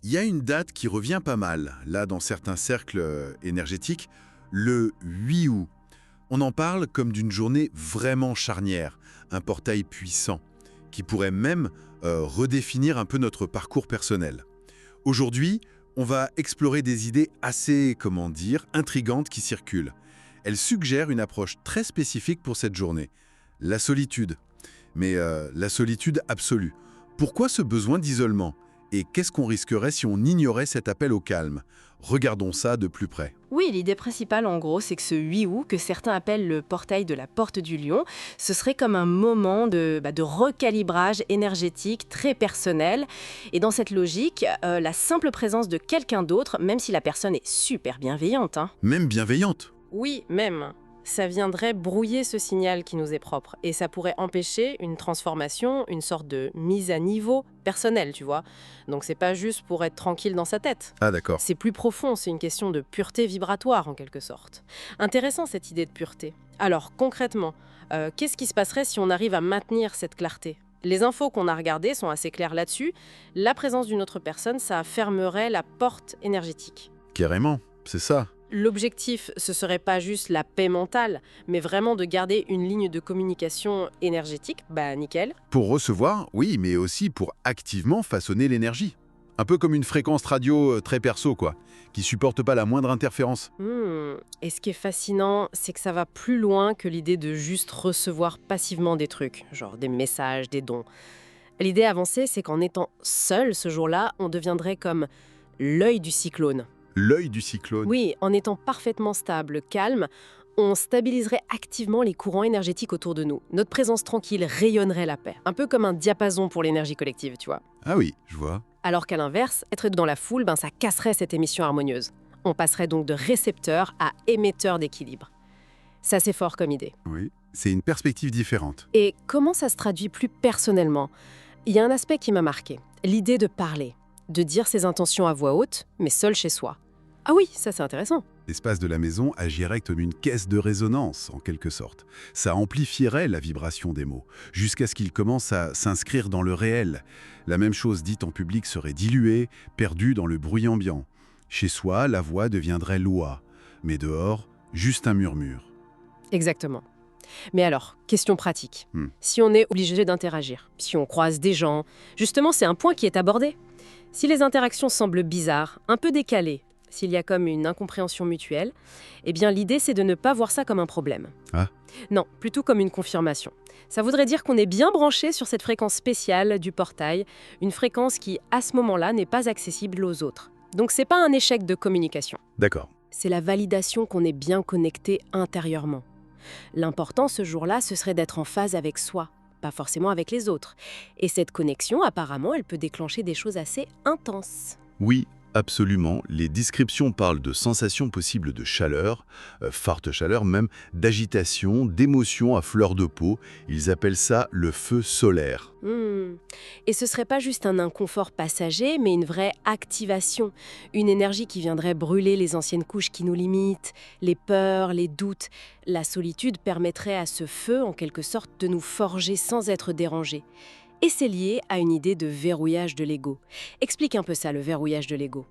Il y a une date qui revient pas mal, là, dans certains cercles énergétiques, le 8 août. On en parle comme d'une journée vraiment charnière, un portail puissant, qui pourrait même redéfinir un peu notre parcours personnel. Aujourd'hui, on va explorer des idées assez, comment dire, intrigantes qui circulent. Elles suggèrent une approche très spécifique pour cette journée, la solitude. Mais la solitude absolue. Pourquoi ce besoin d'isolement? Et qu'est-ce qu'on risquerait si on ignorait cet appel au calme? Regardons ça de plus près. Oui, l'idée principale, en gros, c'est que ce 8 août, que certains appellent le portail de la porte du lion, ce serait comme un moment de recalibrage énergétique très personnel. Et dans cette logique, la simple présence de quelqu'un d'autre, même si la personne est super bienveillante, hein. Même bienveillante. Oui, même. Ça viendrait brouiller ce signal qui nous est propre. Et ça pourrait empêcher une transformation, une sorte de mise à niveau personnelle, tu vois. Donc c'est pas juste pour être tranquille dans sa tête. Ah d'accord. C'est plus profond, c'est une question de pureté vibratoire en quelque sorte. Intéressant cette idée de pureté. Alors concrètement, qu'est-ce qui se passerait si on arrive à maintenir cette clarté? Les infos qu'on a regardées sont assez claires là-dessus. La présence d'une autre personne, ça fermerait la porte énergétique. Carrément, c'est ça. L'objectif, ce serait pas juste la paix mentale, mais vraiment de garder une ligne de communication énergétique, bah nickel. Pour recevoir, oui, mais aussi pour activement façonner l'énergie. Un peu comme une fréquence radio très perso, quoi, qui supporte pas la moindre interférence. Et ce qui est fascinant, c'est que ça va plus loin que l'idée de juste recevoir passivement des trucs, genre des messages, des dons. L'idée avancée, c'est qu'en étant seul ce jour-là, on deviendrait comme l'œil du cyclone. L'œil du cyclone. Oui, en étant parfaitement stable, calme, on stabiliserait activement les courants énergétiques autour de nous. Notre présence tranquille rayonnerait la paix. Un peu comme un diapason pour l'énergie collective, tu vois. Ah oui, je vois. Alors qu'à l'inverse, être dans la foule, ça casserait cette émission harmonieuse. On passerait donc de récepteur à émetteur d'équilibre. C'est assez fort comme idée. Oui, c'est une perspective différente. Et comment ça se traduit plus personnellement? Il y a un aspect qui m'a marqué. L'idée de parler, de dire ses intentions à voix haute, mais seul chez soi. Ah oui, ça c'est intéressant. L'espace de la maison agirait comme une caisse de résonance, en quelque sorte. Ça amplifierait la vibration des mots, jusqu'à ce qu'ils commencent à s'inscrire dans le réel. La même chose dite en public serait diluée, perdue dans le bruit ambiant. Chez soi, la voix deviendrait l'oie, mais dehors, juste un murmure. Exactement. Mais alors, question pratique. Si on est obligé d'interagir, si on croise des gens, justement c'est un point qui est abordé. Si les interactions semblent bizarres, un peu décalées, s'il y a comme une incompréhension mutuelle, eh bien l'idée c'est de ne pas voir ça comme un problème. Ah. Non, plutôt comme une confirmation. Ça voudrait dire qu'on est bien branché sur cette fréquence spéciale du portail, une fréquence qui, à ce moment-là, n'est pas accessible aux autres. Donc c'est pas un échec de communication. D'accord. C'est la validation qu'on est bien connecté intérieurement. L'important ce jour-là, ce serait d'être en phase avec soi, pas forcément avec les autres. Et cette connexion, apparemment, elle peut déclencher des choses assez intenses. Oui, absolument. Les descriptions parlent de sensations possibles de chaleur, forte chaleur même, d'agitation, d'émotions à fleur de peau. Ils appellent ça le feu solaire. Et ce serait pas juste un inconfort passager, mais une vraie activation. Une énergie qui viendrait brûler les anciennes couches qui nous limitent, les peurs, les doutes. La solitude permettrait à ce feu, en quelque sorte, de nous forger sans être dérangé. Et c'est lié à une idée de verrouillage de l'ego. Explique un peu ça, le verrouillage de l'ego.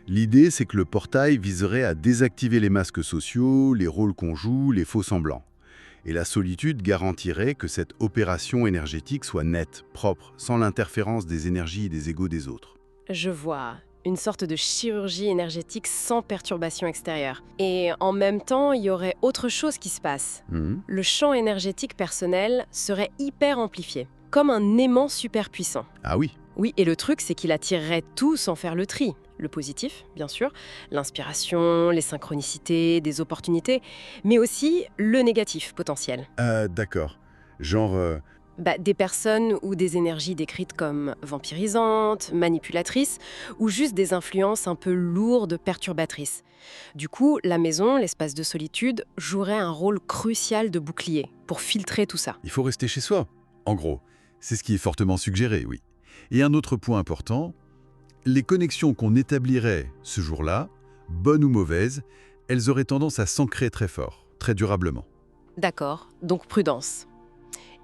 L'idée, c'est que le portail viserait à désactiver les masques sociaux, les rôles qu'on joue, les faux semblants. Et la solitude garantirait que cette opération énergétique soit nette, propre, sans l'interférence des énergies et des égos des autres. Je vois. Une sorte de chirurgie énergétique sans perturbation extérieure. Et en même temps, il y aurait autre chose qui se passe. Le champ énergétique personnel serait hyper amplifié, comme un aimant super puissant. Ah oui. Oui, et le truc, c'est qu'il attirerait tout sans faire le tri. Le positif, bien sûr, l'inspiration, les synchronicités, des opportunités, mais aussi le négatif potentiel. D'accord. Genre... Des personnes ou des énergies décrites comme vampirisantes, manipulatrices, ou juste des influences un peu lourdes, perturbatrices. Du coup, la maison, l'espace de solitude, jouerait un rôle crucial de bouclier pour filtrer tout ça. Il faut rester chez soi. En gros, c'est ce qui est fortement suggéré, oui. Et un autre point important, les connexions qu'on établirait ce jour-là, bonnes ou mauvaises, elles auraient tendance à s'ancrer très fort, très durablement. D'accord, donc prudence.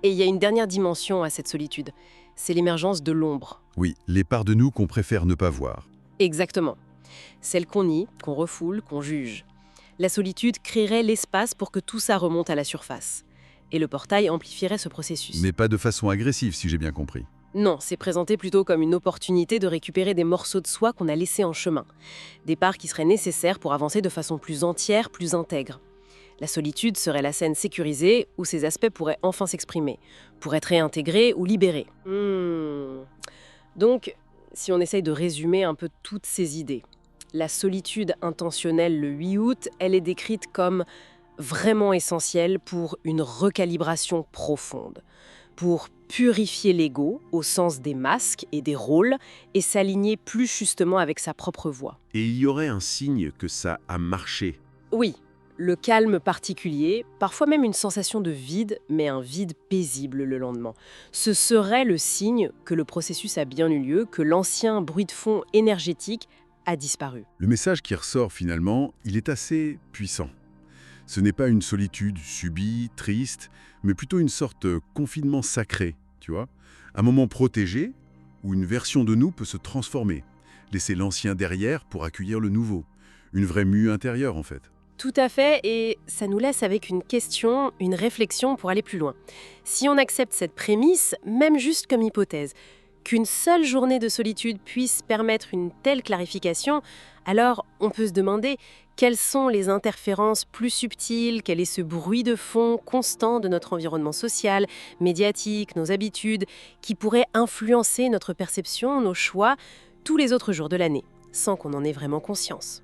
Et il y a une dernière dimension à cette solitude, c'est l'émergence de l'ombre. Oui, les parts de nous qu'on préfère ne pas voir. Exactement. Celle qu'on nie, qu'on refoule, qu'on juge. La solitude créerait l'espace pour que tout ça remonte à la surface. Et le portail amplifierait ce processus. Mais pas de façon agressive, si j'ai bien compris. Non, c'est présenté plutôt comme une opportunité de récupérer des morceaux de soi qu'on a laissés en chemin. Des parts qui seraient nécessaires pour avancer de façon plus entière, plus intègre. La solitude serait la scène sécurisée où ces aspects pourraient enfin s'exprimer, pour être réintégrés ou libérés. Donc, si on essaye de résumer un peu toutes ces idées, la solitude intentionnelle le 8 août, elle est décrite comme vraiment essentielle pour une recalibration profonde, pour purifier l'ego au sens des masques et des rôles et s'aligner plus justement avec sa propre voix. Et il y aurait un signe que ça a marché. Oui, le calme particulier, parfois même une sensation de vide, mais un vide paisible le lendemain. Ce serait le signe que le processus a bien eu lieu, que l'ancien bruit de fond énergétique a disparu. Le message qui ressort finalement, il est assez puissant. Ce n'est pas une solitude subie, triste, mais plutôt une sorte de confinement sacré, tu vois. Un moment protégé où une version de nous peut se transformer, laisser l'ancien derrière pour accueillir le nouveau. Une vraie mue intérieure en fait. Tout à fait, et ça nous laisse avec une question, une réflexion pour aller plus loin. Si on accepte cette prémisse, même juste comme hypothèse, qu'une seule journée de solitude puisse permettre une telle clarification, alors on peut se demander quelles sont les interférences plus subtiles, quel est ce bruit de fond constant de notre environnement social, médiatique, nos habitudes, qui pourrait influencer notre perception, nos choix, tous les autres jours de l'année, sans qu'on en ait vraiment conscience.